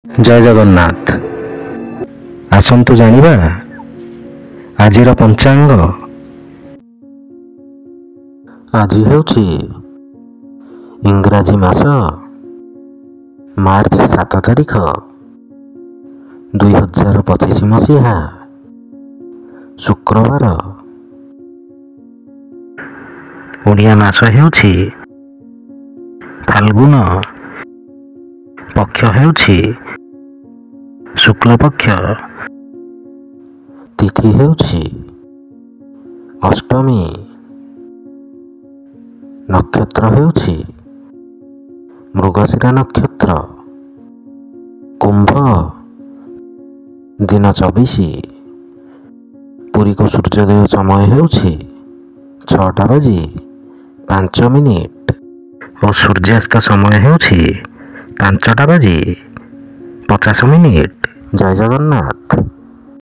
ଜୟ ଜଗନ୍ନାଥ। ଆସନ୍ତୁ ଜାଣିବା ଆଜିର ପଞ୍ଚାଙ୍ଗ। ଆଜି ହେଉଛି ଇଂରାଜୀ ମାସ ମାର୍ଚ୍ଚ 7 ତାରିଖ 2025 ମସିହା ଶୁକ୍ରବାର। ଓଡ଼ିଆ ମାସ ହେଉଛି ଫାଲ୍ଗୁନ, ପକ୍ଷ ହେଉଛି ଶୁକ୍ଲପକ୍ଷ, ତିଥି ହେଉଛି ଅଷ୍ଟମୀ, ନକ୍ଷତ୍ର ହେଉଛି ମୃଗଶିରା ନକ୍ଷତ୍ର, କୁମ୍ଭ, ଦିନ 24, ପୁରୀକୁ ସୂର୍ଯ୍ୟୋଦୟ ସମୟ ହେଉଛି 6:05 ଓ ସୂର୍ଯ୍ୟାସ୍ତ ସମୟ ହେଉଛି 5:50। ଜୟ ଜଗନ୍ନାଥ।